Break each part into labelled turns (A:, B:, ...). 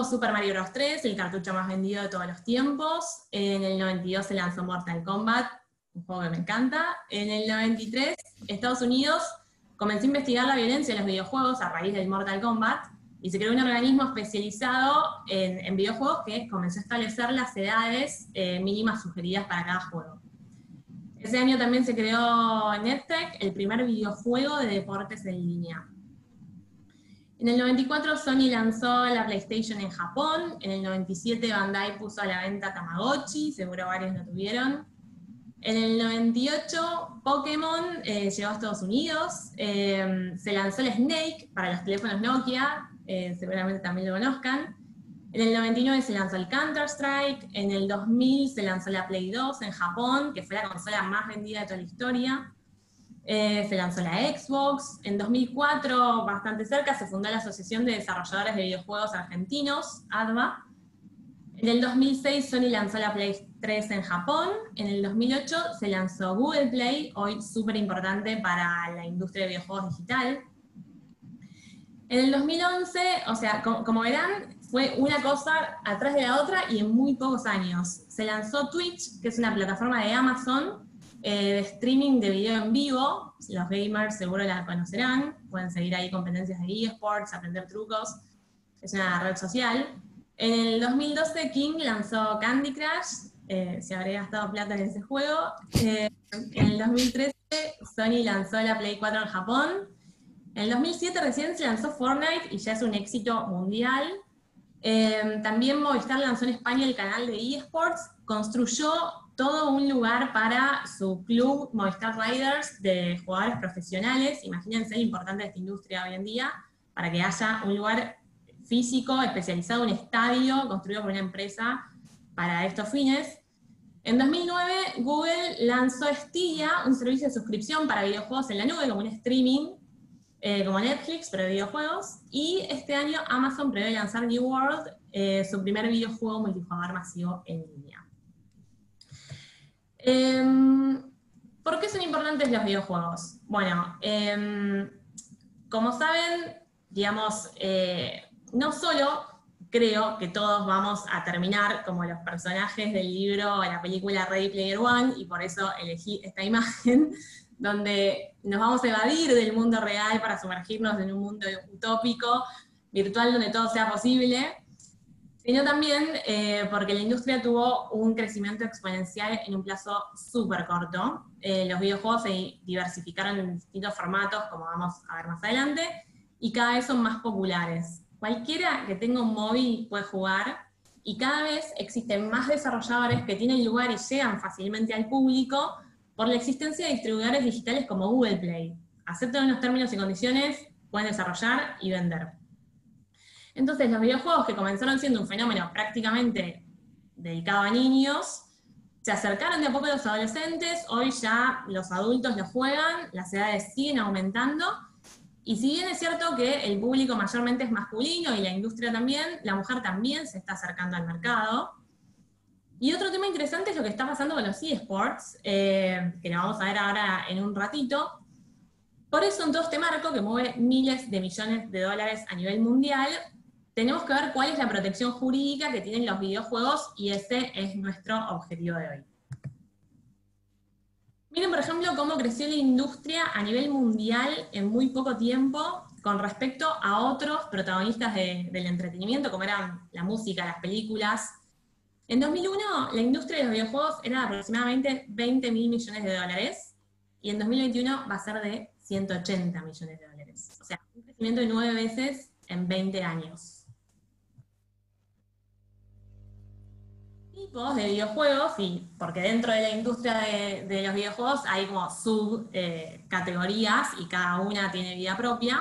A: Super Mario Bros. 3, el cartucho más vendido de todos los tiempos. En el 92 se lanzó Mortal Kombat, un juego que me encanta. En el 93, Estados Unidos comenzó a investigar la violencia en los videojuegos a raíz del Mortal Kombat, y se creó un organismo especializado en videojuegos que comenzó a establecer las edades mínimas sugeridas para cada juego. Ese año también se creó NetTech, el primer videojuego de deportes en línea. En el 94 Sony lanzó la PlayStation en Japón, en el 97 Bandai puso a la venta Tamagotchi, seguro varios lo tuvieron. En el 98 Pokémon llegó a Estados Unidos, se lanzó el Snake para los teléfonos Nokia, seguramente también lo conozcan. En el 99 se lanzó el Counter-Strike, en el 2000 se lanzó la Play 2 en Japón, que fue la consola más vendida de toda la historia. Se lanzó la Xbox. En 2004, bastante cerca, se fundó la Asociación de Desarrolladores de Videojuegos Argentinos, ADVA. En el 2006 Sony lanzó la Play 3 en Japón. En el 2008 se lanzó Google Play, hoy súper importante para la industria de videojuegos digital. En el 2011, o sea, como verán, fue una cosa atrás de la otra y en muy pocos años. Se lanzó Twitch, que es una plataforma de Amazon, de streaming de video en vivo. Los gamers seguro la conocerán, pueden seguir ahí competencias de eSports, aprender trucos, es una red social. En el 2012 King lanzó Candy Crush, se habría gastado plata en ese juego. En el 2013 Sony lanzó la Play 4 en Japón. En el 2007 recién se lanzó Fortnite y ya es un éxito mundial. También Movistar lanzó en España el canal de eSports, construyó todo un lugar para su club Movistar Riders de jugadores profesionales. Imagínense lo importante de esta industria hoy en día, para que haya un lugar físico especializado, un estadio construido por una empresa para estos fines. En 2009 Google lanzó Stadia, un servicio de suscripción para videojuegos en la nube, como un streaming, como Netflix, pero de videojuegos. Y este año Amazon prevé lanzar New World, su primer videojuego multijugador masivo en línea. ¿Por qué son importantes los videojuegos? Bueno, como saben, digamos, no solo creo que todos vamos a terminar como los personajes del libro o la película Ready Player One, y por eso elegí esta imagen, donde nos vamos a evadir del mundo real para sumergirnos en un mundo utópico, virtual, donde todo sea posible, sino también porque la industria tuvo un crecimiento exponencial en un plazo súper corto. Los videojuegos se diversificaron en distintos formatos, como vamos a ver más adelante, y cada vez son más populares. Cualquiera que tenga un móvil puede jugar, y cada vez existen más desarrolladores que tienen lugar y llegan fácilmente al público por la existencia de distribuidores digitales como Google Play. Aceptan unos términos y condiciones, pueden desarrollar y vender. Entonces, los videojuegos, que comenzaron siendo un fenómeno prácticamente dedicado a niños, se acercaron de a poco a los adolescentes. Hoy ya los adultos los juegan, las edades siguen aumentando, y si bien es cierto que el público mayormente es masculino y la industria también, la mujer también se está acercando al mercado. Y otro tema interesante es lo que está pasando con los eSports, que lo vamos a ver ahora en un ratito. Por eso, en todo este marco que mueve miles de millones de dólares a nivel mundial, tenemos que ver cuál es la protección jurídica que tienen los videojuegos, y ese es nuestro objetivo de hoy. Miren, por ejemplo, cómo creció la industria a nivel mundial en muy poco tiempo con respecto a otros protagonistas del entretenimiento, como eran la música, las películas. En 2001, la industria de los videojuegos era de aproximadamente 20.000 millones de dólares, y en 2021 va a ser de 180 millones de dólares. O sea, un crecimiento de 9 veces en 20 años. Tipos de videojuegos, y porque dentro de la industria de los videojuegos hay como subcategorías y cada una tiene vida propia.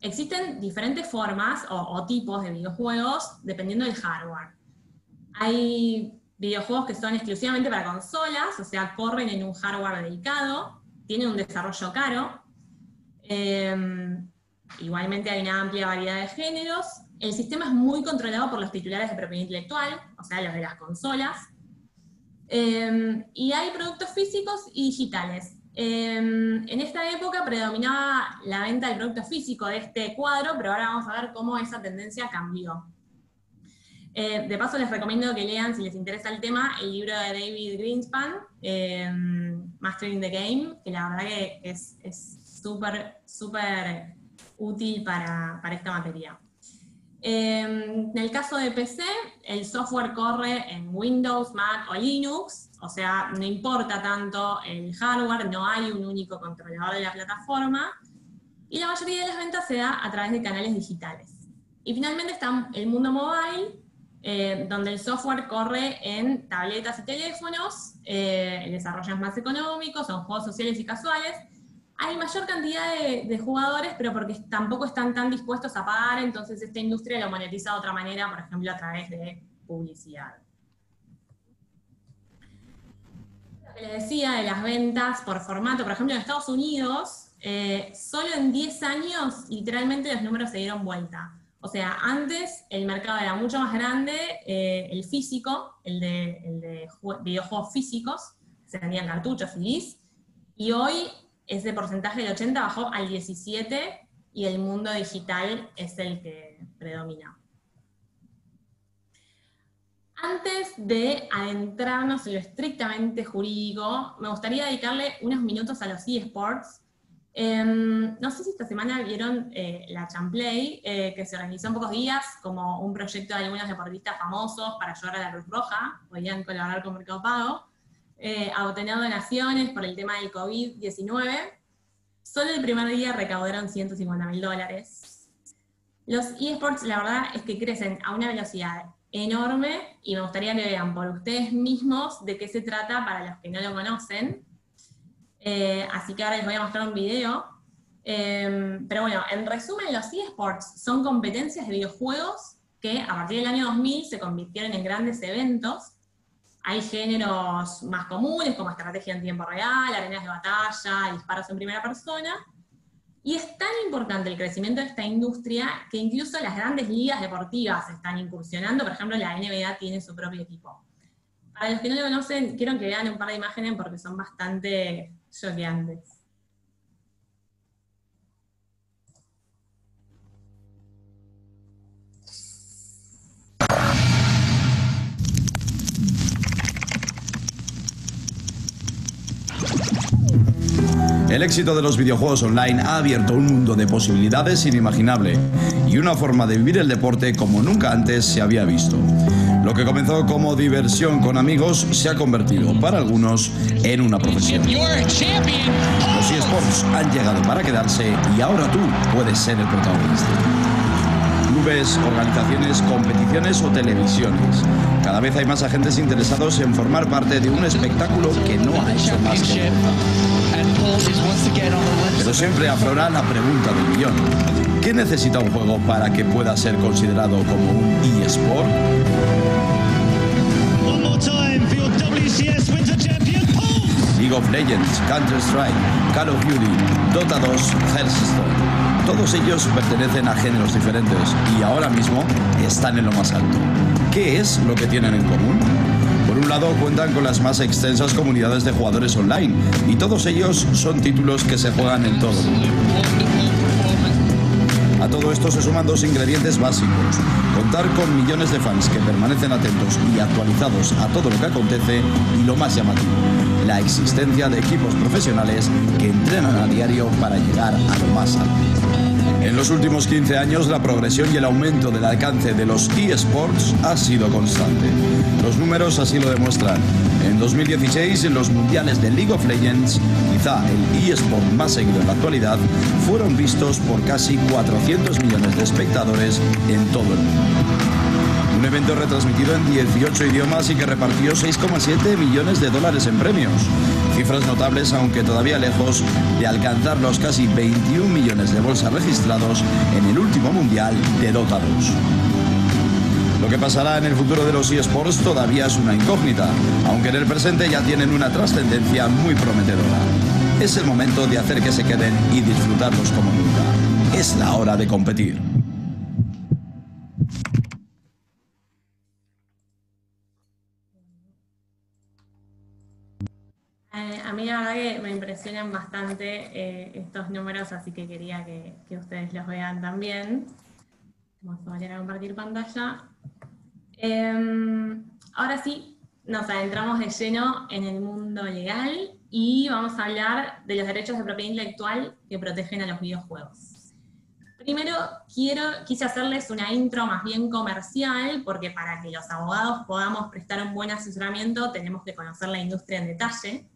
A: Existen diferentes formas o tipos de videojuegos dependiendo del hardware. Hay videojuegos que son exclusivamente para consolas, o sea, corren en un hardware dedicado, tienen un desarrollo caro. Igualmente hay una amplia variedad de géneros. El sistema es muy controlado por los titulares de propiedad intelectual, o sea, los de las consolas. Y hay productos físicos y digitales. En esta época predominaba la venta del producto físico de este cuadro, pero ahora vamos a ver cómo esa tendencia cambió. De paso les recomiendo que lean, si les interesa el tema, el libro de David Greenspan, Mastering the Game, que la verdad que es súper, súper útil para esta materia. En el caso de PC, el software corre en Windows, Mac o Linux, o sea, no importa tanto el hardware, no hay un único controlador de la plataforma, y la mayoría de las ventas se da a través de canales digitales. Y finalmente está el mundo mobile, donde el software corre en tabletas y teléfonos, el desarrollo es más económico, son juegos sociales y casuales. Hay mayor cantidad de jugadores, pero porque tampoco están tan dispuestos a pagar, entonces esta industria lo monetiza de otra manera, por ejemplo, a través de publicidad. Lo que les decía de las ventas por formato, por ejemplo, en Estados Unidos, solo en 10 años, literalmente los números se dieron vuelta. O sea, antes el mercado era mucho más grande, el físico, el de videojuegos físicos, se vendían cartuchos, CDs, y hoy ese porcentaje del 80 bajó al 17 y el mundo digital es el que predomina. Antes de adentrarnos en lo estrictamente jurídico, me gustaría dedicarle unos minutos a los eSports. No sé si esta semana vieron la Champlay, que se organizó en pocos días como un proyecto de algunos deportistas famosos para ayudar a la Cruz Roja, podían colaborar con Mercado Pago, a obtener donaciones por el tema del COVID-19. Solo el primer día recaudaron $150.000. Los eSports, la verdad, es que crecen a una velocidad enorme y me gustaría que vean por ustedes mismos de qué se trata para los que no lo conocen. Así que ahora les voy a mostrar un video. Pero bueno, en resumen, los eSports son competencias de videojuegos que a partir del año 2000 se convirtieron en grandes eventos. Hay géneros más comunes como estrategia en tiempo real, arenas de batalla, disparos en primera persona. Y es tan importante el crecimiento de esta industria que incluso las grandes ligas deportivas están incursionando. Por ejemplo, la NBA tiene su propio equipo. Para los que no lo conocen, quiero que vean un par de imágenes porque son bastante choqueantes.
B: El éxito de los videojuegos online ha abierto un mundo de posibilidades inimaginable y una forma de vivir el deporte como nunca antes se había visto. Lo que comenzó como diversión con amigos se ha convertido, para algunos, en una profesión. Los eSports han llegado para quedarse y ahora tú puedes ser el protagonista. Clubes, organizaciones, competiciones o televisiones. Cada vez hay más agentes interesados en formar parte de un espectáculo que no ha hecho más que empezar. Pero siempre aflora la pregunta del millón. ¿Qué necesita un juego para que pueda ser considerado como un eSport? League of Legends, Counter-Strike, Call of Duty, Dota 2, Hearthstone. Todos ellos pertenecen a géneros diferentes y ahora mismo están en lo más alto. ¿Qué es lo que tienen en común? Por un lado, cuentan con las más extensas comunidades de jugadores online y todos ellos son títulos que se juegan en todo el mundo. A todo esto se suman dos ingredientes básicos: contar con millones de fans que permanecen atentos y actualizados a todo lo que acontece, y lo más llamativo, la existencia de equipos profesionales que entrenan a diario para llegar a lo más alto. En los últimos 15 años, la progresión y el aumento del alcance de los eSports ha sido constante. Los números así lo demuestran. En 2016, en los mundiales de League of Legends, quizá el eSport más seguido en la actualidad, fueron vistos por casi 400 millones de espectadores en todo el mundo. Un evento retransmitido en 18 idiomas y que repartió $6,7 millones en premios. Cifras notables, aunque todavía lejos de alcanzar los casi 21 millones de bolsas registrados en el último mundial de Dota 2. Lo que pasará en el futuro de los eSports todavía es una incógnita, aunque en el presente ya tienen una trascendencia muy prometedora. Es el momento de hacer que se queden y disfrutarlos como nunca. Es la hora de competir.
A: A mí la verdad que me impresionan bastante estos números, así que quería que ustedes los vean también. Vamos a volver a compartir pantalla. Ahora sí, nos adentramos de lleno en el mundo legal y vamos a hablar de los derechos de propiedad intelectual que protegen a los videojuegos. Primero, quise hacerles una intro más bien comercial, porque para que los abogados podamos prestar un buen asesoramiento tenemos que conocer la industria en detalle.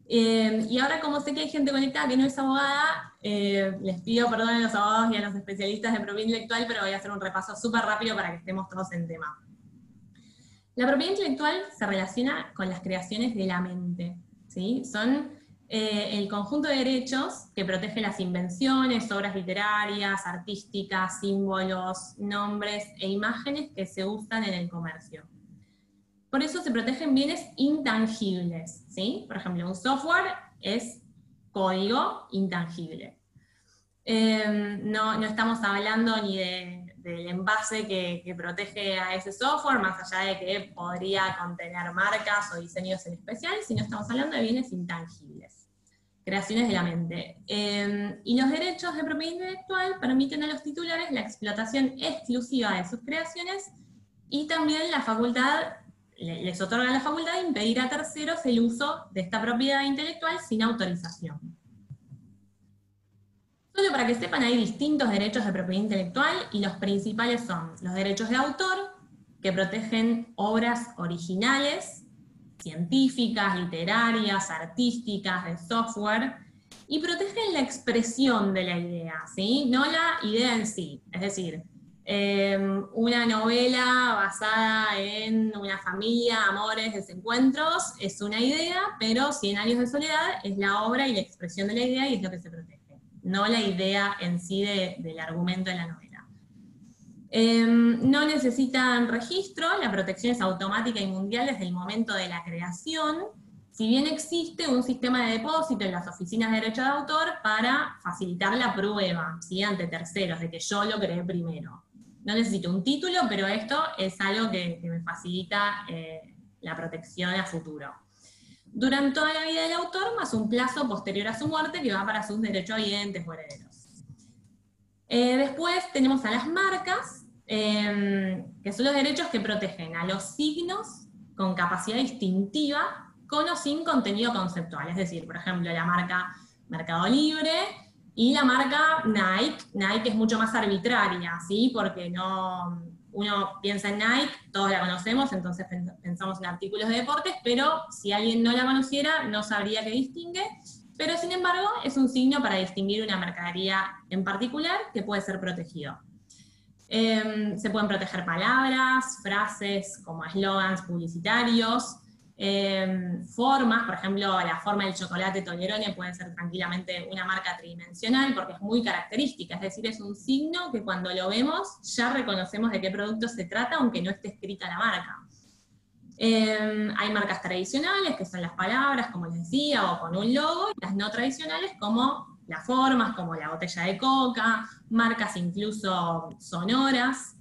A: Y ahora, como sé que hay gente conectada que no es abogada, les pido perdón a los abogados y a los especialistas de propiedad intelectual, pero voy a hacer un repaso súper rápido para que estemos todos en tema. La propiedad intelectual se relaciona con las creaciones de la mente, ¿sí? Son el conjunto de derechos que protege las invenciones, obras literarias, artísticas, símbolos, nombres e imágenes que se usan en el comercio. Por eso se protegen bienes intangibles, ¿sí? Por ejemplo, un software es código intangible. No estamos hablando ni del envase que protege a ese software, más allá de que podría contener marcas o diseños en especial, sino estamos hablando de bienes intangibles, creaciones de la mente. Y los derechos de propiedad intelectual permiten a los titulares la explotación exclusiva de sus creaciones y también la facultad, les otorgan la facultad de impedir a terceros el uso de esta propiedad intelectual sin autorización. Solo para que sepan, hay distintos derechos de propiedad intelectual y los principales son los derechos de autor, que protegen obras originales, científicas, literarias, artísticas, de software, y protegen la expresión de la idea, ¿sí? No la idea en sí. Es decir, una novela basada en una familia, amores, desencuentros, es una idea, pero 100 años de soledad es la obra y la expresión de la idea y es lo que se protege, no la idea en sí del argumento de la novela. No necesitan registro, la protección es automática y mundial desde el momento de la creación, si bien existe un sistema de depósito en las oficinas de derecho de autor para facilitar la prueba, ¿sí? Ante terceros, de que yo lo creé primero. No necesito un título, pero esto es algo que me facilita la protección a futuro. Durante toda la vida del autor, más un plazo posterior a su muerte que va para sus derechohabientes o herederos. Después tenemos a las marcas, que son los derechos que protegen a los signos con capacidad distintiva, con o sin contenido conceptual. Es decir, por ejemplo, la marca Mercado Libre y la marca Nike. Nike es mucho más arbitraria, ¿sí? Porque uno piensa en Nike, todos la conocemos, entonces pensamos en artículos de deportes, pero si alguien no la conociera, no sabría qué distingue, pero sin embargo es un signo para distinguir una mercadería en particular que puede ser protegido. Se pueden proteger palabras, frases como eslogans publicitarios, formas, por ejemplo, la forma del chocolate Toblerone puede ser tranquilamente una marca tridimensional porque es muy característica, es decir, es un signo que cuando lo vemos ya reconocemos de qué producto se trata aunque no esté escrita la marca. Hay marcas tradicionales que son las palabras, como les decía, o con un logo, y las no tradicionales como las formas, como la botella de coca, marcas incluso sonoras,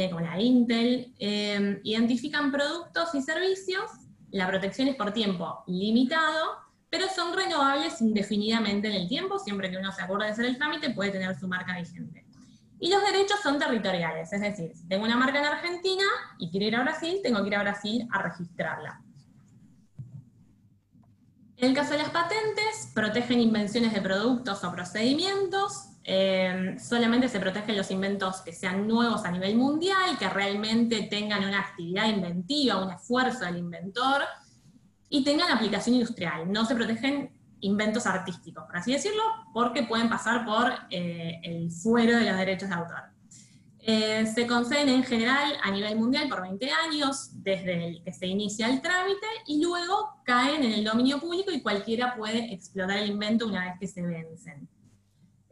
A: como la Intel, identifican productos y servicios. La protección es por tiempo limitado, pero son renovables indefinidamente en el tiempo, siempre que uno se acuerde de hacer el trámite puede tener su marca vigente. Y los derechos son territoriales, es decir, si tengo una marca en Argentina y quiero ir a Brasil, tengo que ir a Brasil a registrarla. En el caso de las patentes, protegen invenciones de productos o procedimientos, solamente se protegen los inventos que sean nuevos a nivel mundial, que realmente tengan una actividad inventiva, un esfuerzo del inventor, y tengan aplicación industrial. No se protegen inventos artísticos, por así decirlo, porque pueden pasar por el fuero de los derechos de autor. Se conceden en general a nivel mundial por 20 años, desde el que se inicia el trámite, y luego caen en el dominio público y cualquiera puede explotar el invento una vez que se vencen.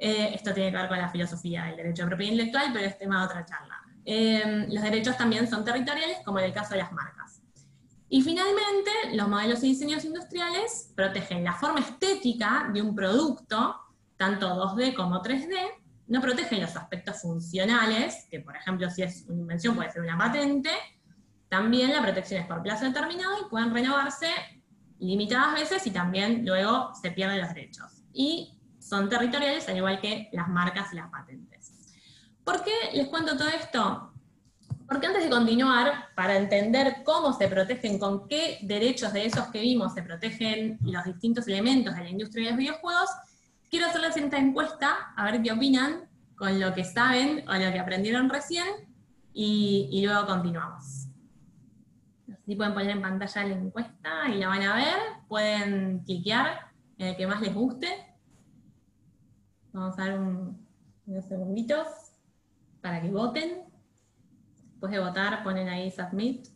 A: Esto tiene que ver con la filosofía del derecho de propiedad intelectual, pero es tema de otra charla. Los derechos también son territoriales, como en el caso de las marcas. Y finalmente, los modelos y diseños industriales protegen la forma estética de un producto, tanto 2D como 3D, no protegen los aspectos funcionales, que por ejemplo si es una invención puede ser una patente, también la protección es por plazo determinado y pueden renovarse limitadas veces y también luego se pierden los derechos. Y son territoriales al igual que las marcas y las patentes. ¿Por qué les cuento todo esto? Porque antes de continuar, para entender cómo se protegen, con qué derechos de esos que vimos se protegen los distintos elementos de la industria de los videojuegos, quiero hacerles esta encuesta, a ver qué opinan con lo que saben o lo que aprendieron recién, y luego continuamos. Así pueden poner en pantalla la encuesta y la van a ver, pueden cliquear en el que más les guste. Vamos a dar unos segunditos para que voten. Después de votar, ponen ahí Submit.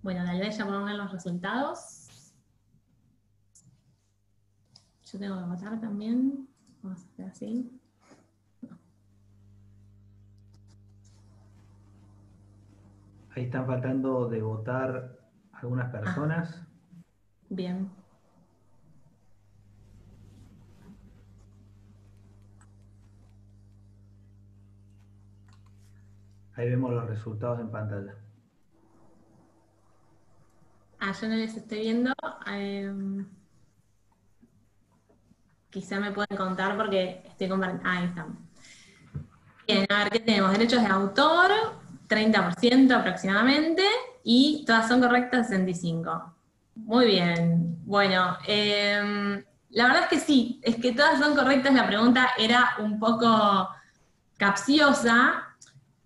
A: Bueno, tal vez ya podemos ver los resultados. Yo tengo que votar también. Vamos a hacer así.
C: Ahí están faltando de votar algunas personas.
A: Bien.
C: Ahí vemos los resultados en pantalla.
A: Yo no les estoy viendo. Quizá me pueden contar porque estoy compartiendo. Ahí están. Bien, a ver qué tenemos. Derechos de autor, 30% aproximadamente, y todas son correctas, 65%. Muy bien. Bueno, la verdad es que sí, es que todas son correctas. La pregunta era un poco capciosa.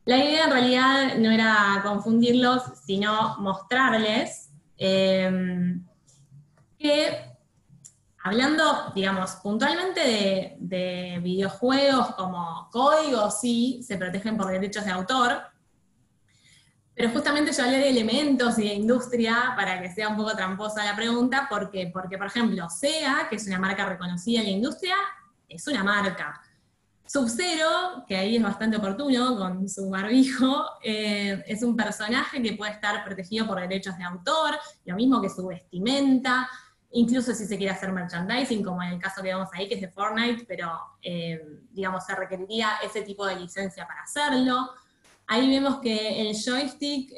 A: La idea en realidad no era confundirlos, sino mostrarles que, hablando, digamos, puntualmente de videojuegos como códigos, sí, se protegen por derechos de autor, pero justamente yo hablé de elementos y de industria para que sea un poco tramposa la pregunta, porque por ejemplo, SEGA, que es una marca reconocida en la industria, es una marca. Sub-Zero, que ahí es bastante oportuno con su barbijo, es un personaje que puede estar protegido por derechos de autor, lo mismo que su vestimenta, incluso si se quiere hacer merchandising, como en el caso que vemos ahí, que es de Fortnite, pero digamos, se requeriría ese tipo de licencia para hacerlo. Ahí vemos que el joystick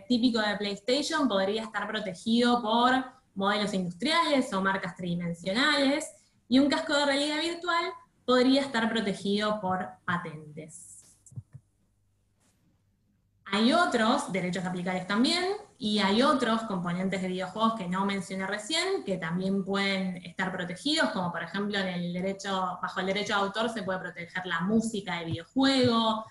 A: típico de PlayStation podría estar protegido por modelos industriales o marcas tridimensionales, y un casco de realidad virtual podría estar protegido por patentes. Hay otros derechos aplicables también, y hay otros componentes de videojuegos que no mencioné recién, que también pueden estar protegidos, como por ejemplo bajo el derecho de autor se puede proteger la música de videojuego,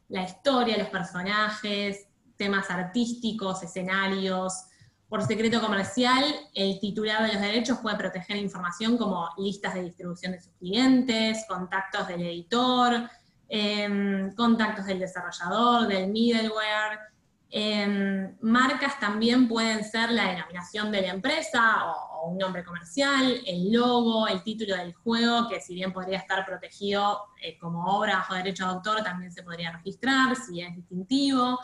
A: la historia, los personajes, temas artísticos, escenarios. Por secreto comercial, el titular de los derechos puede proteger información como listas de distribución de sus clientes, contactos del editor, contactos del desarrollador, del middleware. Marcas también pueden ser la denominación de la empresa o un nombre comercial, el logo, el título del juego, que si bien podría estar protegido como obra bajo derecho de autor, también se podría registrar si es distintivo.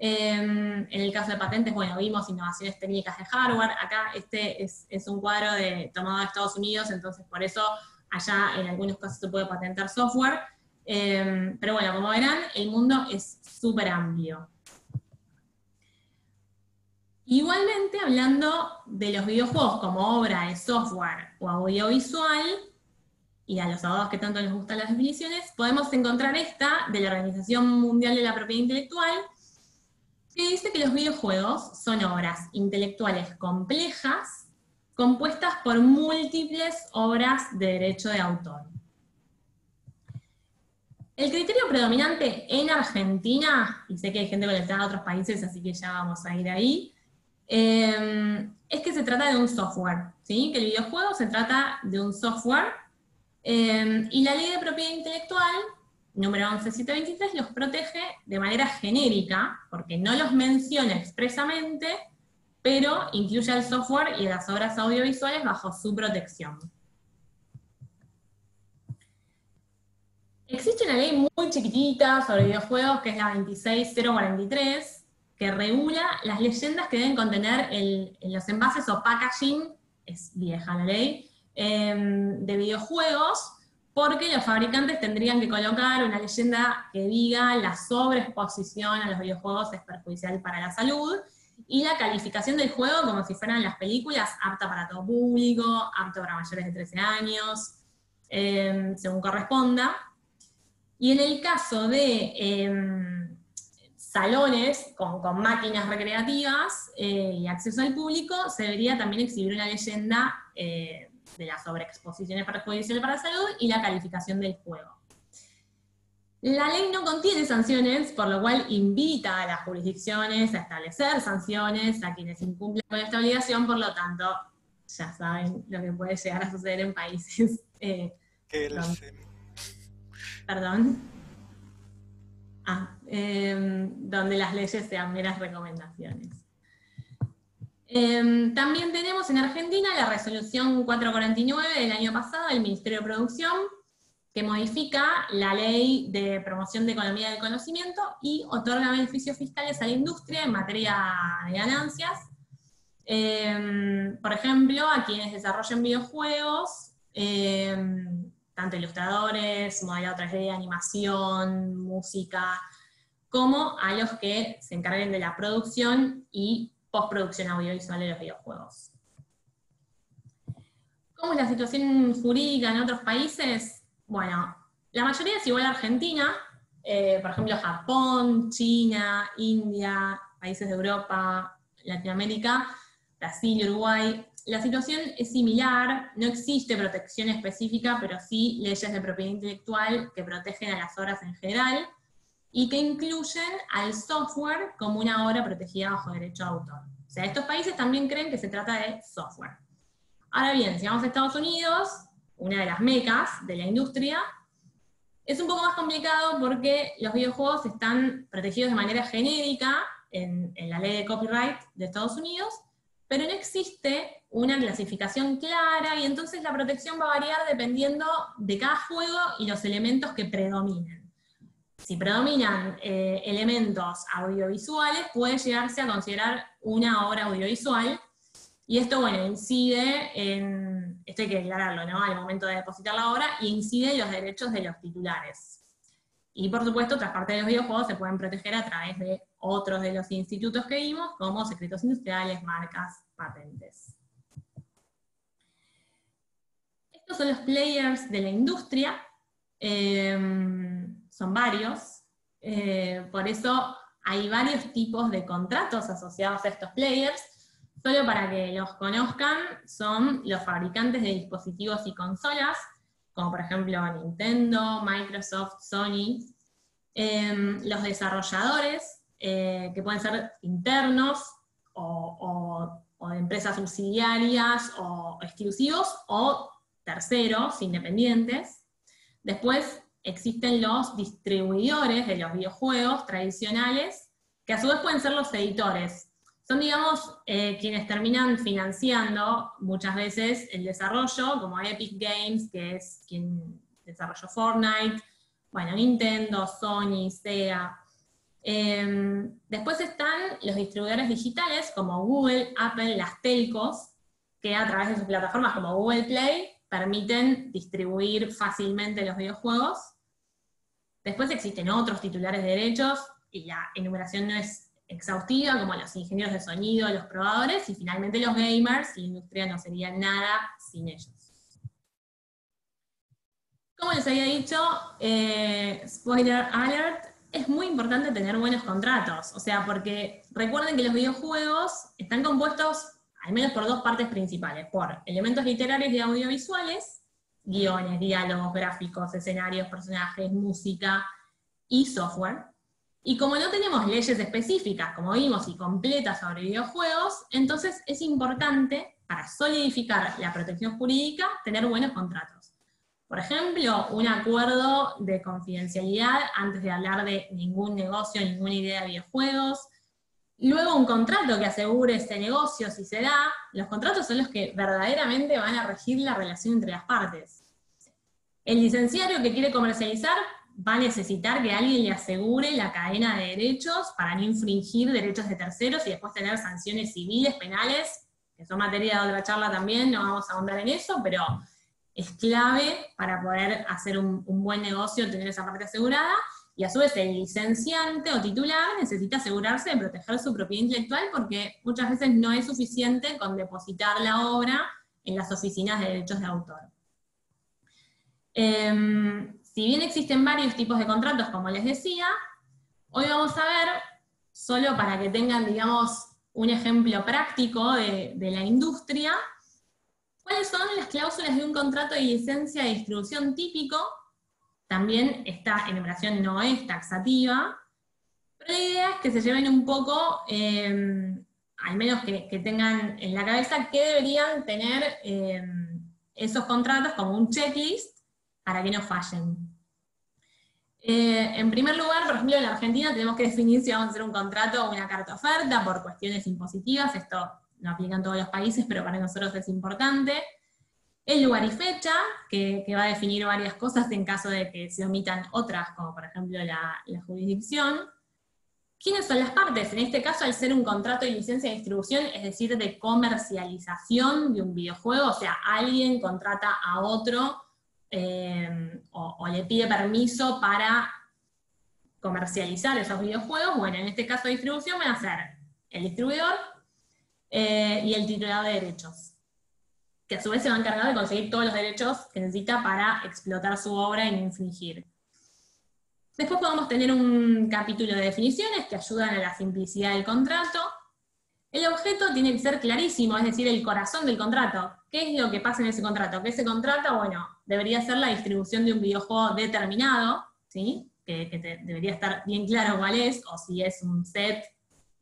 A: En el caso de patentes, bueno, vimos innovaciones técnicas de hardware. Acá este es un cuadro tomado de Estados Unidos, entonces por eso allá en algunos casos se puede patentar software. Pero bueno, como verán, el mundo es súper amplio. Igualmente, hablando de los videojuegos como obra de software o audiovisual, y a los abogados que tanto les gustan las definiciones, podemos encontrar esta de la Organización Mundial de la Propiedad Intelectual, que dice que los videojuegos son obras intelectuales complejas compuestas por múltiples obras de derecho de autor. El criterio predominante en Argentina, y sé que hay gente conectada a otros países, así que ya vamos a ir ahí, es que se trata de un software, ¿sí? Que el videojuego se trata de un software, y la Ley de Propiedad Intelectual, número 11723, los protege de manera genérica, porque no los menciona expresamente, pero incluye al software y a las obras audiovisuales bajo su protección. Existe una ley muy chiquitita sobre videojuegos, que es la 26043, que regula las leyendas que deben contener en los envases o packaging, es vieja la ley, de videojuegos, porque los fabricantes tendrían que colocar una leyenda que diga la sobreexposición a los videojuegos es perjudicial para la salud, y la calificación del juego como si fueran las películas, apta para todo público, apto para mayores de 13 años, según corresponda. Y en el caso de salones con máquinas recreativas y acceso al público, se debería también exhibir una leyenda de la sobreexposición perjudicial para la salud y la calificación del juego. La ley no contiene sanciones, por lo cual invita a las jurisdicciones a establecer sanciones a quienes incumplen con esta obligación, por lo tanto, ya saben lo que puede llegar a suceder en países donde las leyes sean meras recomendaciones. También tenemos en Argentina la resolución 449 del año pasado del Ministerio de Producción, que modifica la ley de promoción de economía del conocimiento y otorga beneficios fiscales a la industria en materia de ganancias. Por ejemplo, a quienes desarrollen videojuegos, tanto ilustradores, modelado 3D, animación, música, como a los que se encarguen de la producción y postproducción audiovisual de los videojuegos. ¿Cómo es la situación jurídica en otros países? Bueno, la mayoría es igual a Argentina, por ejemplo Japón, China, India, países de Europa, Latinoamérica, Brasil, Uruguay. La situación es similar, no existe protección específica, pero sí leyes de propiedad intelectual que protegen a las obras en general, y que incluyen al software como una obra protegida bajo derecho de autor. O sea, estos países también creen que se trata de software. Ahora bien, si vamos a Estados Unidos, una de las mecas de la industria, es un poco más complicado porque los videojuegos están protegidos de manera genérica en la ley de copyright de Estados Unidos, pero no existe una clasificación clara, y entonces la protección va a variar dependiendo de cada juego y los elementos que predominen. Si predominan elementos audiovisuales, puede llegarse a considerar una obra audiovisual, y esto, bueno, incide en, esto hay que declararlo, ¿no?, al momento de depositar la obra, y incide en los derechos de los titulares. Y por supuesto, otras partes de los videojuegos se pueden proteger a través de otros de los institutos que vimos, como secretos industriales, marcas, patentes. Estos son los players de la industria. Son varios, por eso hay varios tipos de contratos asociados a estos players. Solo para que los conozcan, son los fabricantes de dispositivos y consolas, como por ejemplo Nintendo, Microsoft, Sony, los desarrolladores, que pueden ser internos, o de empresas subsidiarias, o exclusivos, o terceros, independientes. Después existen los distribuidores de los videojuegos tradicionales, que a su vez pueden ser los editores. Son, digamos, quienes terminan financiando muchas veces el desarrollo, como Epic Games, que es quien desarrolló Fortnite, bueno, Nintendo, Sony, Sega. Después están los distribuidores digitales, como Google, Apple, las telcos, que a través de sus plataformas como Google Play permiten distribuir fácilmente los videojuegos. Después existen otros titulares de derechos, y la enumeración no es exhaustiva, como los ingenieros de sonido, los probadores, y finalmente los gamers, y la industria no sería nada sin ellos. Como les había dicho, spoiler alert, es muy importante tener buenos contratos, o sea, porque recuerden que los videojuegos están compuestos al menos por dos partes principales, por elementos literarios y audiovisuales, guiones, diálogos, gráficos, escenarios, personajes, música y software. Y como no tenemos leyes específicas, como vimos, y completas sobre videojuegos, entonces es importante, para solidificar la protección jurídica, tener buenos contratos. Por ejemplo, un acuerdo de confidencialidad antes de hablar de ningún negocio, ninguna idea de videojuegos. Luego un contrato que asegure ese negocio si se da. Los contratos son los que verdaderamente van a regir la relación entre las partes. El licenciario que quiere comercializar va a necesitar que alguien le asegure la cadena de derechos para no infringir derechos de terceros y después tener sanciones civiles, penales, que son materia de otra charla también, no vamos a ahondar en eso, pero es clave para poder hacer un buen negocio, tener esa parte asegurada, y a su vez el licenciante o titular necesita asegurarse de proteger su propiedad intelectual, porque muchas veces no es suficiente con depositar la obra en las oficinas de derechos de autor. Si bien existen varios tipos de contratos, como les decía, hoy vamos a ver, solo para que tengan, digamos, un ejemplo práctico de la industria, cuáles son las cláusulas de un contrato de licencia de distribución típico. También esta enumeración no es taxativa, pero la idea es que se lleven un poco, al menos que tengan en la cabeza qué deberían tener esos contratos como un checklist para que no fallen. En primer lugar, por ejemplo, en la Argentina tenemos que definir si vamos a hacer un contrato o una carta oferta por cuestiones impositivas. Esto no aplica en todos los países, pero para nosotros es importante. El lugar y fecha, que va a definir varias cosas en caso de que se omitan otras, como por ejemplo la jurisdicción. ¿Quiénes son las partes? En este caso, al ser un contrato de licencia de distribución, es decir, de comercialización de un videojuego, o sea, alguien contrata a otro o le pide permiso para comercializar esos videojuegos. Bueno, en este caso de distribución van a ser el distribuidor y el titular de derechos, que a su vez se va a encargar de conseguir todos los derechos que necesita para explotar su obra y no infringir. Después podemos tener un capítulo de definiciones que ayudan a la simplicidad del contrato. El objeto tiene que ser clarísimo, es decir, el corazón del contrato. ¿Qué es lo que pasa en ese contrato? Que ese contrato, bueno, debería ser la distribución de un videojuego determinado, ¿sí? Que debería estar bien claro cuál es, o si es un set,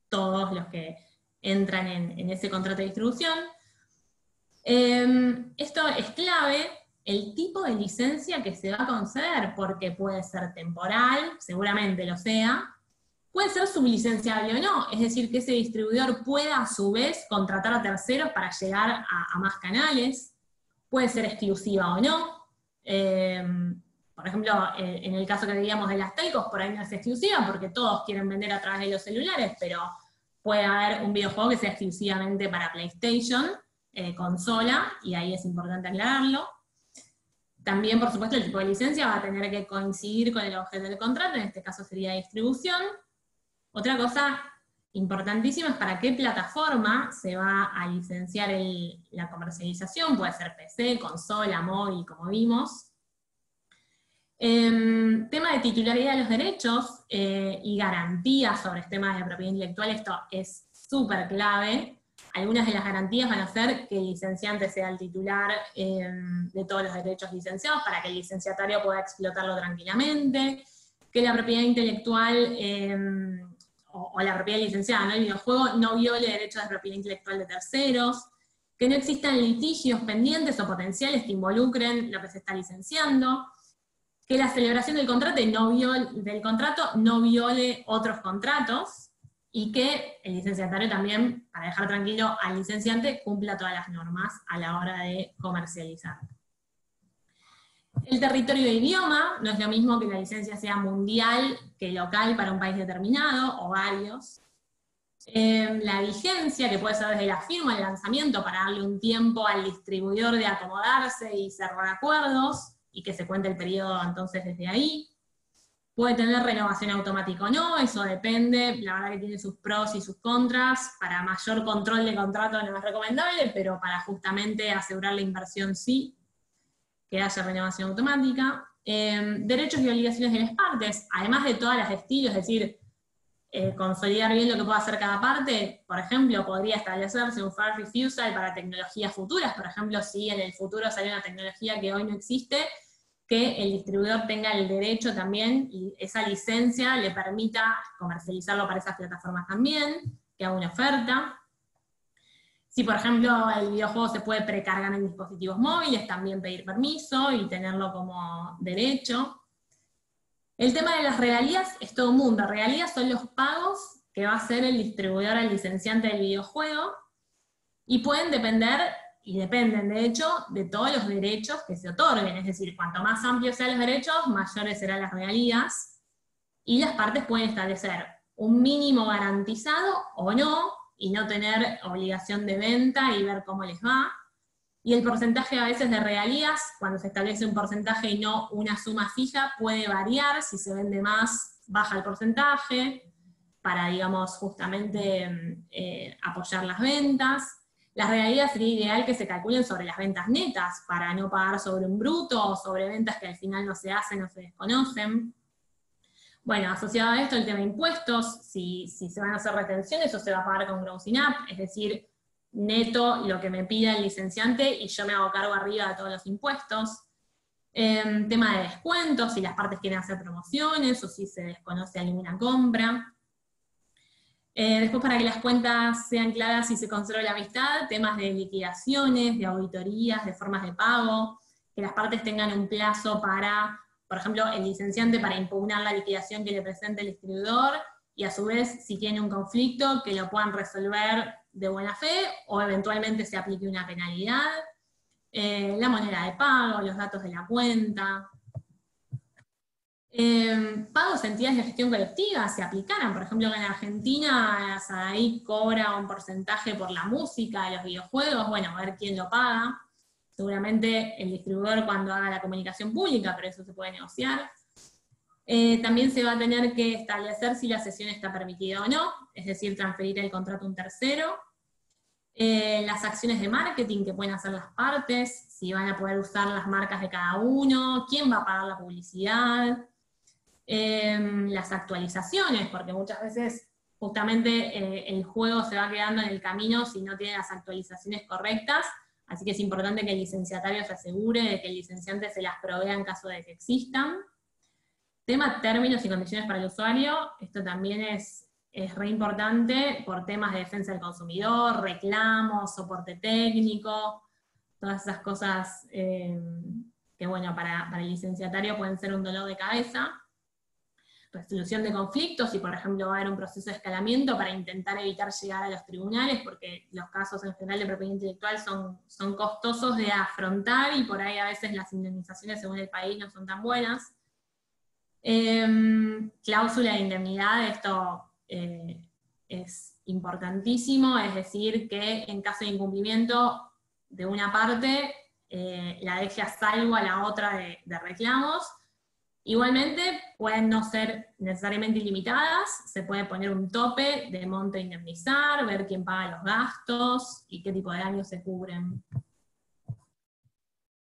A: todos los que entran en ese contrato de distribución. Esto es clave, el tipo de licencia que se va a conceder, porque puede ser temporal, seguramente lo sea, puede ser sublicenciable o no, es decir, que ese distribuidor pueda a su vez contratar a terceros para llegar a más canales, puede ser exclusiva o no. Por ejemplo, en el caso que veíamos de las telcos, por ahí no es exclusiva porque todos quieren vender a través de los celulares, pero puede haber un videojuego que sea exclusivamente para PlayStation, consola, y ahí es importante aclararlo. También, por supuesto, el tipo de licencia va a tener que coincidir con el objeto del contrato, en este caso sería distribución. Otra cosa importantísima es para qué plataforma se va a licenciar la comercialización, puede ser PC, consola, móvil, como vimos. Tema de titularidad de los derechos y garantías sobre temas de propiedad intelectual, esto es súper clave. Algunas de las garantías van a ser que el licenciante sea el titular de todos los derechos licenciados para que el licenciatario pueda explotarlo tranquilamente, que la propiedad intelectual o la propiedad licenciada, ¿no? El videojuego no viole derechos de propiedad intelectual de terceros, que no existan litigios pendientes o potenciales que involucren lo que se está licenciando, que la celebración del contrato no viole otros contratos, y que el licenciatario también, para dejar tranquilo al licenciante, cumpla todas las normas a la hora de comercializar. El territorio de idioma, no es lo mismo que la licencia sea mundial que local para un país determinado, o varios. La vigencia, que puede ser desde la firma al lanzamiento, para darle un tiempo al distribuidor de acomodarse y cerrar acuerdos, y que se cuente el periodo entonces desde ahí. Puede tener renovación automática o no, eso depende, la verdad que tiene sus pros y sus contras. Para mayor control de contrato no es recomendable, pero para justamente asegurar la inversión sí, que haya renovación automática. Derechos y obligaciones de las partes, además de todas las estilos, es decir, consolidar bien lo que pueda hacer cada parte. Por ejemplo, podría establecerse un fair refusal para tecnologías futuras, por ejemplo, si en el futuro sale una tecnología que hoy no existe, que el distribuidor tenga el derecho también, y esa licencia le permita comercializarlo para esas plataformas también, que haga una oferta. Si, por ejemplo, el videojuego se puede precargar en dispositivos móviles, también pedir permiso y tenerlo como derecho. El tema de las regalías es todo un mundo. Regalías son los pagos que va a hacer el distribuidor al licenciante del videojuego, y pueden depender, y dependen de hecho, de todos los derechos que se otorguen, es decir, cuanto más amplios sean los derechos, mayores serán las regalías, y las partes pueden establecer un mínimo garantizado o no, y no tener obligación de venta y ver cómo les va. Y el porcentaje a veces de regalías, cuando se establece un porcentaje y no una suma fija, puede variar. Si se vende más, baja el porcentaje, para, digamos, justamente apoyar las ventas. Las regalías sería ideal que se calculen sobre las ventas netas, para no pagar sobre un bruto o sobre ventas que al final no se hacen o se desconocen. Bueno, asociado a esto el tema de impuestos, si se van a hacer retenciones o se va a pagar con grossing up, es decir, neto lo que me pida el licenciante y yo me hago cargo arriba de todos los impuestos. Tema de descuentos, si las partes quieren hacer promociones o si se desconoce alguna compra. Después, para que las cuentas sean claras y se conserve la amistad, temas de liquidaciones, de auditorías, de formas de pago, que las partes tengan un plazo para, por ejemplo, el licenciante para impugnar la liquidación que le presente el distribuidor, y a su vez, si tiene un conflicto, que lo puedan resolver de buena fe, o eventualmente se aplique una penalidad, la moneda de pago, los datos de la cuenta. Pagos a entidades de gestión colectiva se aplicaran, por ejemplo, en Argentina, SADAIC cobra un porcentaje por la música, los videojuegos, bueno, a ver quién lo paga. Seguramente el distribuidor cuando haga la comunicación pública, pero eso se puede negociar. También se va a tener que establecer si la cesión está permitida o no, es decir, transferir el contrato a un tercero. Las acciones de marketing que pueden hacer las partes, si van a poder usar las marcas de cada uno, quién va a pagar la publicidad. Las actualizaciones, porque muchas veces justamente el juego se va quedando en el camino si no tiene las actualizaciones correctas, así que es importante que el licenciatario se asegure de que el licenciante se las provea en caso de que existan. Tema términos y condiciones para el usuario, esto también es re importante por temas de defensa del consumidor, reclamos, soporte técnico, todas esas cosas que bueno, para el licenciatario pueden ser un dolor de cabeza. Resolución de conflictos, si por ejemplo va a haber un proceso de escalamiento para intentar evitar llegar a los tribunales, porque los casos en general de propiedad intelectual son costosos de afrontar y por ahí a veces las indemnizaciones según el país no son tan buenas. Cláusula de indemnidad, esto es importantísimo, es decir, que en caso de incumplimiento de una parte, la deje a salvo a la otra de reclamos. Igualmente, pueden no ser necesariamente ilimitadas, se puede poner un tope de monto a indemnizar, ver quién paga los gastos y qué tipo de daños se cubren.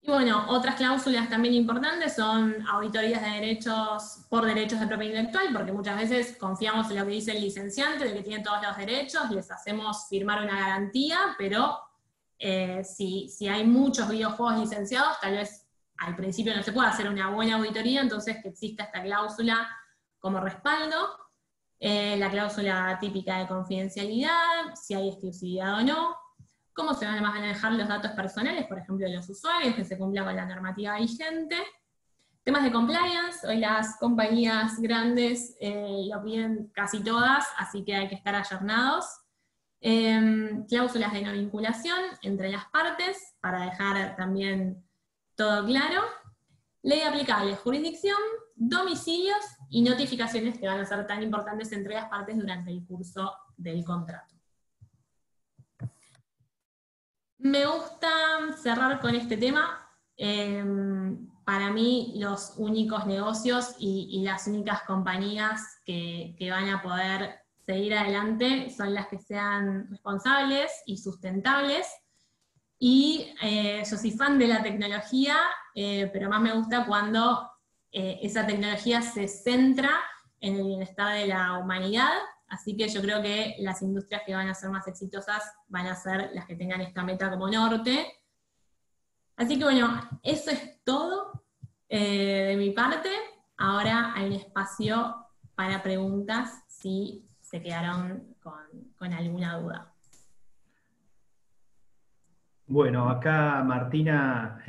A: Y bueno, otras cláusulas también importantes son auditorías de derechos por derechos de propiedad intelectual, porque muchas veces confiamos en lo que dice el licenciante, de que tiene todos los derechos, les hacemos firmar una garantía, pero si hay muchos videojuegos licenciados, tal vez al principio no se puede hacer una buena auditoría, entonces que exista esta cláusula como respaldo. La cláusula típica de confidencialidad, si hay exclusividad o no, cómo se van a manejar los datos personales, por ejemplo, de los usuarios, que se cumpla con la normativa vigente. Temas de compliance, hoy las compañías grandes lo piden casi todas, así que hay que estar ayornados. Cláusulas de no vinculación entre las partes, para dejar también todo claro. Ley aplicable, jurisdicción, domicilios y notificaciones que van a ser tan importantes entre las partes durante el curso del contrato. Me gusta cerrar con este tema. Para mí, los únicos negocios y las únicas compañías que van a poder seguir adelante son las que sean responsables y sustentables. Y yo soy fan de la tecnología, pero más me gusta cuando esa tecnología se centra en el bienestar de la humanidad, así que yo creo que las industrias que van a ser más exitosas van a ser las que tengan esta meta como norte. Así que bueno, eso es todo de mi parte. Ahora hay un espacio para preguntas si se quedaron con alguna duda.
C: Bueno, acá Martina,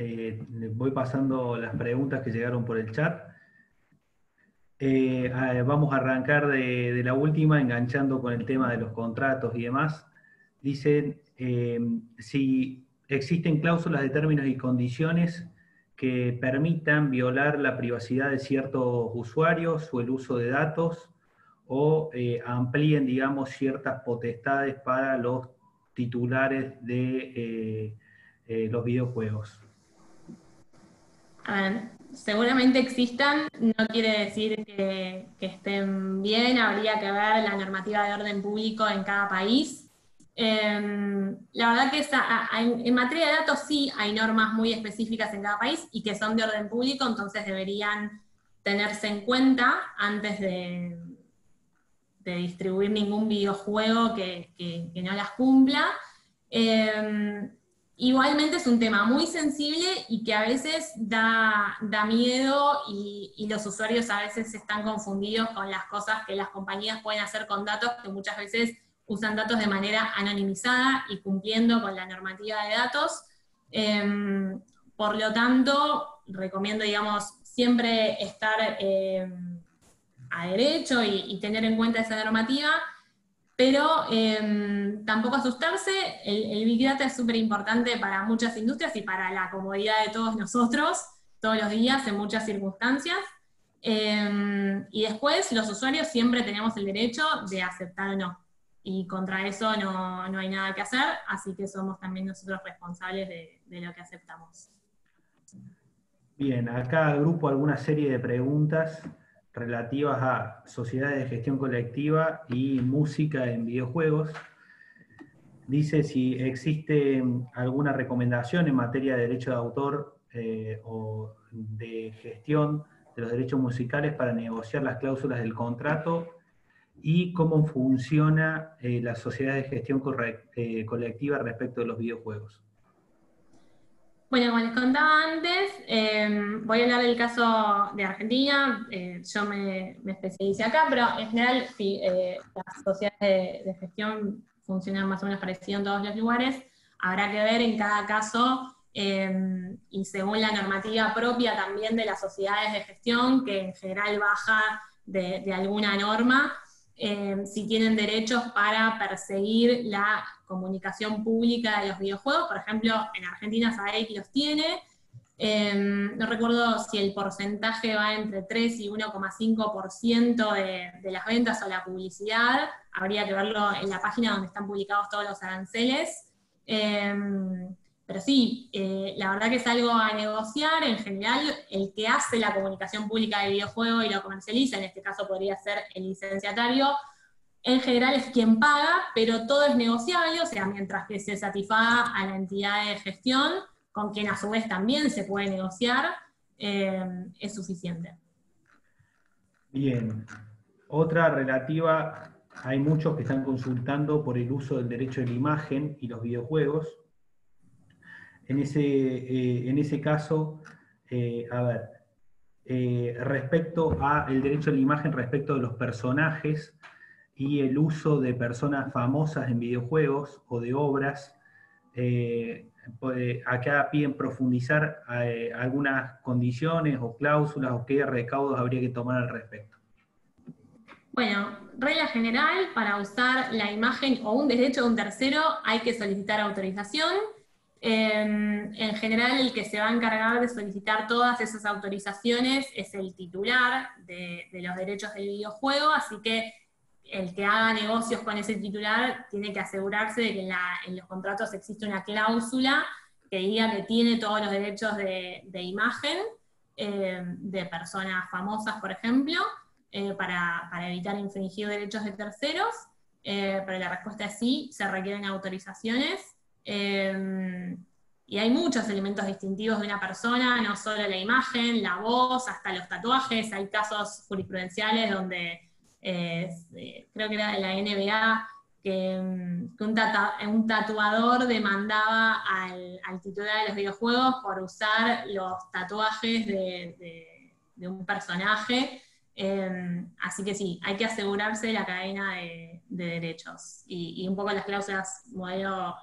C: voy pasando las preguntas que llegaron por el chat. Vamos a arrancar de la última, enganchando con el tema de los contratos y demás. Dicen, si existen cláusulas de términos y condiciones que permitan violar la privacidad de ciertos usuarios o el uso de datos, o amplíen, digamos, ciertas potestades para los titulares de los videojuegos?
A: A ver, seguramente existan, no quiere decir que estén bien, habría que ver la normativa de orden público en cada país. La verdad que en materia de datos sí hay normas muy específicas en cada país y que son de orden público, entonces deberían tenerse en cuenta antes de distribuir ningún videojuego que no las cumpla. Igualmente es un tema muy sensible y que a veces da miedo y los usuarios a veces están confundidos con las cosas que las compañías pueden hacer con datos, que muchas veces usan datos de manera anonimizada y cumpliendo con la normativa de datos. Por lo tanto, recomiendo, digamos, siempre estar a derecho y tener en cuenta esa normativa, pero tampoco asustarse. El Big Data es súper importante para muchas industrias y para la comodidad de todos nosotros, todos los días, en muchas circunstancias. Y después los usuarios siempre tenemos el derecho de aceptar o no. Y contra eso no hay nada que hacer, así que somos también nosotros responsables de lo que aceptamos.
C: Bien, acá agrupo alguna serie de preguntas relativas a sociedades de gestión colectiva y música en videojuegos. Dice si existe alguna recomendación en materia de derecho de autor o de gestión de los derechos musicales para negociar las cláusulas del contrato y cómo funciona la sociedad de gestión colectiva respecto de los videojuegos.
A: Bueno, como les contaba antes, voy a hablar del caso de Argentina. Yo me especialicé acá, pero en general sí, las sociedades de gestión funcionan más o menos parecido en todos los lugares. Habrá que ver en cada caso, y según la normativa propia también de las sociedades de gestión, que en general baja de alguna norma, si tienen derechos para perseguir la comunicación pública de los videojuegos. Por ejemplo, en Argentina sabéis que los tiene. No recuerdo si el porcentaje va entre 3 y 1,5% de las ventas o la publicidad. Habría que verlo en la página donde están publicados todos los aranceles. Pero sí, la verdad que es algo a negociar. En general, el que hace la comunicación pública del videojuego y lo comercializa, en este caso podría ser el licenciatario, en general es quien paga, pero todo es negociable, o sea, mientras que se satisfaga a la entidad de gestión, con quien a su vez también se puede negociar, es suficiente.
C: Bien. Otra relativa, hay muchos que están consultando por el uso del derecho de la imagen y los videojuegos. En ese caso, a ver, respecto al derecho de la imagen, respecto de los personajes y el uso de personas famosas en videojuegos o de obras, acá piden profundizar algunas condiciones o cláusulas o qué recaudos habría que tomar al respecto.
A: Bueno, regla general, para usar la imagen o un derecho de un tercero hay que solicitar autorización. En general, el que se va a encargar de solicitar todas esas autorizaciones es el titular de los derechos del videojuego, así que el que haga negocios con ese titular tiene que asegurarse de que en los contratos existe una cláusula que diga que tiene todos los derechos de imagen de personas famosas, por ejemplo, para evitar infringir derechos de terceros, pero la respuesta es sí, se requieren autorizaciones. Y hay muchos elementos distintivos de una persona, no solo la imagen, la voz, hasta los tatuajes. Hay casos jurisprudenciales donde creo que era de la NBA, que un tatuador demandaba al titular de los videojuegos por usar los tatuajes de un personaje. Así que sí, hay que asegurarse de la cadena de derechos. Y un poco las cláusulas modelo,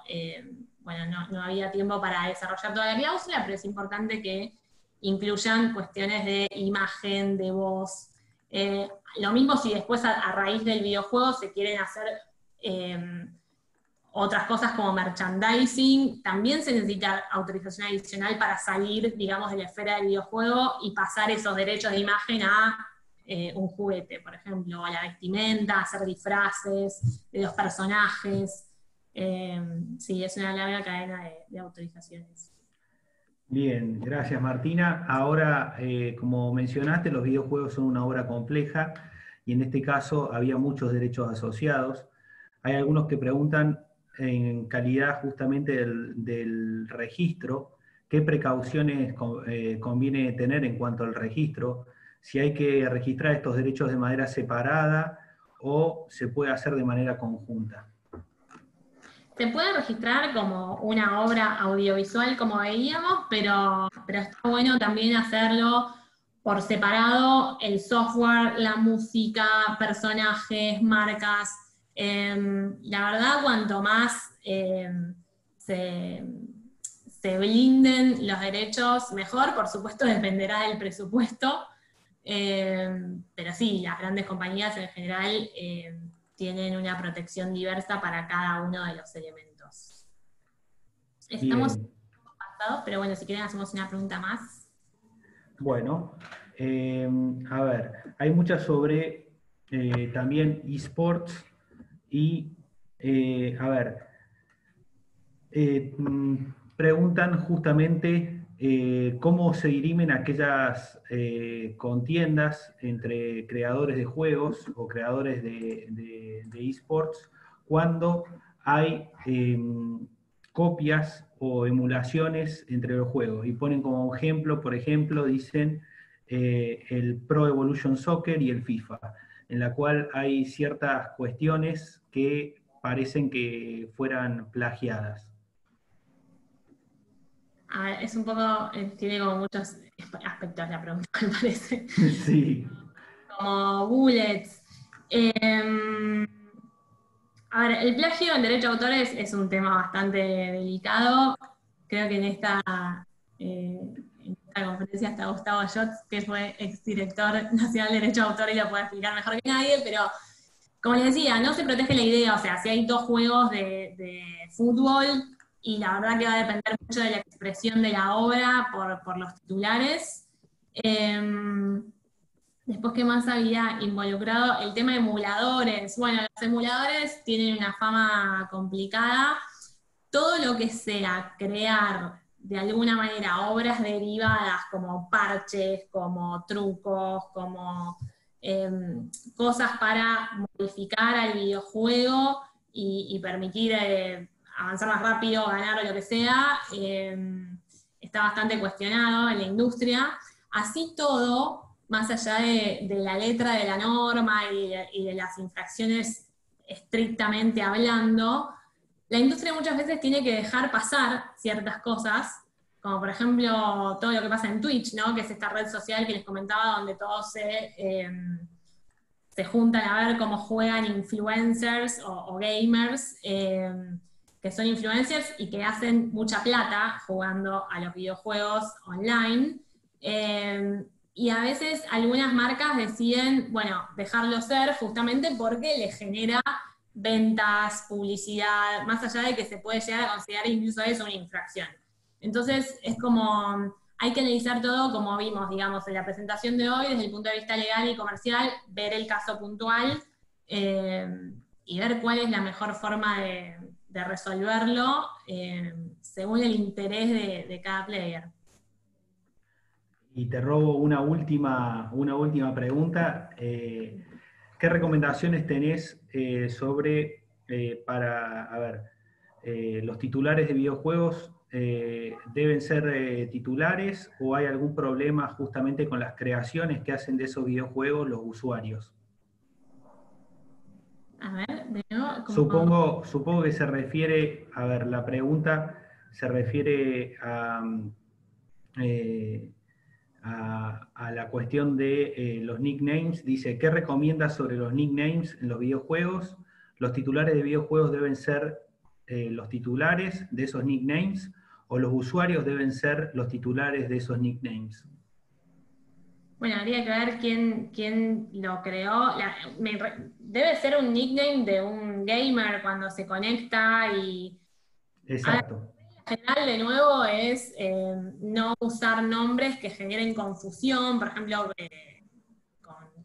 A: bueno, no había tiempo para desarrollar toda la cláusula, pero es importante que incluyan cuestiones de imagen, de voz. Lo mismo si después a raíz del videojuego se quieren hacer otras cosas como merchandising, también se necesita autorización adicional para salir, digamos, de la esfera del videojuego y pasar esos derechos de imagen a un juguete, por ejemplo, a la vestimenta, hacer disfraces de los personajes. Sí, es una larga cadena de autorizaciones.
C: Bien, gracias Martina. Ahora, como mencionaste, los videojuegos son una obra compleja y en este caso había muchos derechos asociados. Hay algunos que preguntan en calidad justamente del registro, qué precauciones conviene tener en cuanto al registro, si hay que registrar estos derechos de manera separada o se puede hacer de manera conjunta.
A: Se puede registrar como una obra audiovisual, como veíamos, pero está bueno también hacerlo por separado, el software, la música, personajes, marcas. La verdad, cuanto más se blinden los derechos, mejor. Por supuesto, dependerá del presupuesto. Pero sí, las grandes compañías en general tienen una protección diversa para cada uno de los elementos. Estamos pasados, pero bueno, si quieren hacemos una pregunta más.
C: Bueno, a ver, hay muchas sobre también eSports y, a ver, preguntan justamente cómo se dirimen aquellas contiendas entre creadores de juegos o creadores de eSports cuando hay copias o emulaciones entre los juegos. Y ponen como ejemplo, por ejemplo, dicen el Pro Evolution Soccer y el FIFA, en la cual hay ciertas cuestiones que parecen que fueran plagiadas.
A: A ver, es un poco, tiene como muchos aspectos la pregunta, me parece.
C: Sí.
A: Como bullets. A ver, el plagio en derecho de autores es un tema bastante delicado. Creo que en esta conferencia está Gustavo Yotz, que fue exdirector nacional de Derecho de Autor y lo puede explicar mejor que nadie, pero como les decía, no se protege la idea. O sea, si hay dos juegos de fútbol, y la verdad que va a depender mucho de la expresión de la obra por los titulares. Después, ¿qué más había involucrado? El tema de emuladores. Bueno, los emuladores tienen una fama complicada. Todo lo que sea crear de alguna manera obras derivadas como parches, como trucos, como cosas para modificar al videojuego y permitir avanzar más rápido, ganar o lo que sea, está bastante cuestionado en la industria. Así todo, más allá de la letra de la norma y de las infracciones estrictamente hablando, la industria muchas veces tiene que dejar pasar ciertas cosas, como por ejemplo todo lo que pasa en Twitch, ¿no? Que es esta red social que les comentaba, donde todos se juntan a ver cómo juegan influencers o gamers, que son influencers y que hacen mucha plata jugando a los videojuegos online. Y a veces algunas marcas deciden, bueno, dejarlo ser justamente porque les genera ventas, publicidad, más allá de que se puede llegar a considerar incluso eso una infracción. Entonces es como, hay que analizar todo como vimos, digamos, en la presentación de hoy, desde el punto de vista legal y comercial, ver el caso puntual y ver cuál es la mejor forma de resolverlo según el interés de cada player.
C: Y te robo una última pregunta. ¿Qué recomendaciones tenés sobre, los titulares de videojuegos deben ser titulares o hay algún problema justamente con las creaciones que hacen de esos videojuegos los usuarios?
A: A ver, de nuevo,
C: Supongo que se refiere, la pregunta se refiere a la cuestión de los nicknames. Dice, ¿qué recomiendas sobre los nicknames en los videojuegos? ¿Los titulares de videojuegos deben ser los titulares de esos nicknames o los usuarios deben ser los titulares de esos nicknames?
A: Bueno, habría que ver quién lo creó. Debe ser un nickname de un gamer cuando se conecta y...
C: Exacto.
A: En general, de nuevo, es no usar nombres que generen confusión, por ejemplo,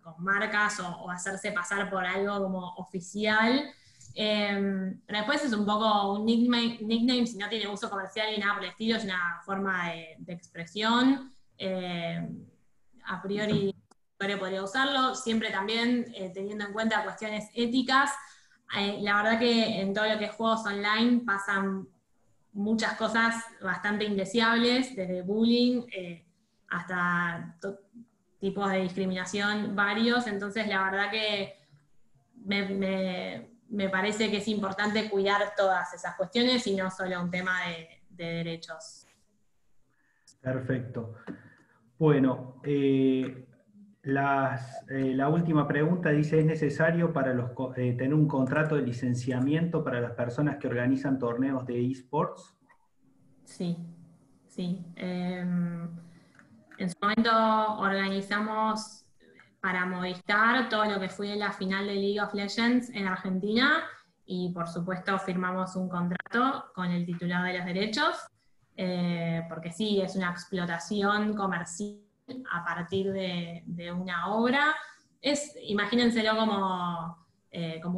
A: con marcas o hacerse pasar por algo como oficial. Pero después es un poco un nickname, si no tiene uso comercial y nada por el estilo, es una forma de expresión. A priori podría usarlo, siempre también teniendo en cuenta cuestiones éticas. La verdad que en todo lo que es juegos online pasan muchas cosas bastante indeseables, desde bullying hasta tipos de discriminación varios, entonces la verdad que me parece que es importante cuidar todas esas cuestiones y no solo un tema de derechos.
C: Perfecto. Bueno, la última pregunta dice, ¿es necesario para tener un contrato de licenciamiento para las personas que organizan torneos de eSports?
A: Sí, sí. En su momento organizamos para Movistar todo lo que fue la final de League of Legends en Argentina y por supuesto firmamos un contrato con el titular de los derechos, porque sí, es una explotación comercial a partir de una obra. Imagínenselo como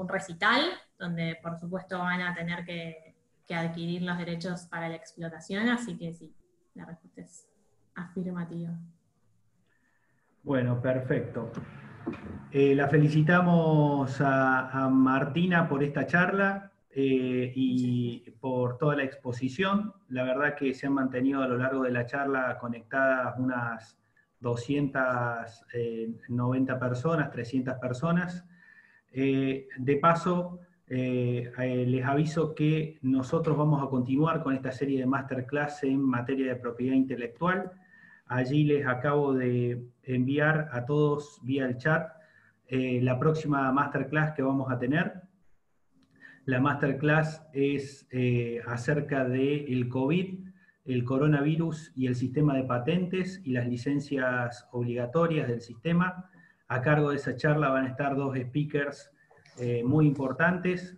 A: un recital, donde por supuesto van a tener que adquirir los derechos para la explotación, así que sí, la respuesta es afirmativa.
C: Bueno, perfecto. La felicitamos a Martina por esta charla y por toda la exposición. La verdad que se han mantenido a lo largo de la charla conectadas unas 290 personas, 300 personas. De paso, les aviso que nosotros vamos a continuar con esta serie de masterclass en materia de propiedad intelectual. Allí les acabo de enviar a todos vía el chat la próxima masterclass que vamos a tener. La masterclass es acerca del COVID, el coronavirus y el sistema de patentes y las licencias obligatorias del sistema. A cargo de esa charla van a estar dos speakers muy importantes.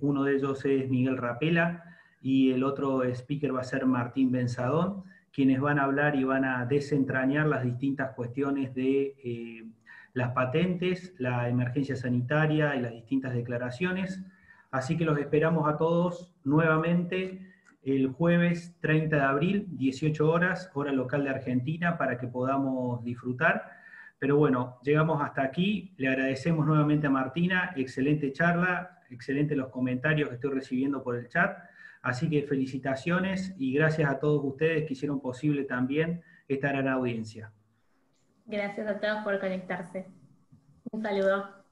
C: Uno de ellos es Miguel Rapela y el otro speaker va a ser Martín Benzadón, quienes van a hablar y van a desentrañar las distintas cuestiones de las patentes, la emergencia sanitaria y las distintas declaraciones. Así que los esperamos a todos nuevamente el jueves 30 de abril, 18 horas, hora local de Argentina, para que podamos disfrutar. Pero bueno, llegamos hasta aquí. Le agradecemos nuevamente a Martina. Excelente charla, excelentes los comentarios que estoy recibiendo por el chat. Así que felicitaciones y gracias a todos ustedes que hicieron posible también esta gran audiencia.
A: Gracias a todos por conectarse. Un saludo.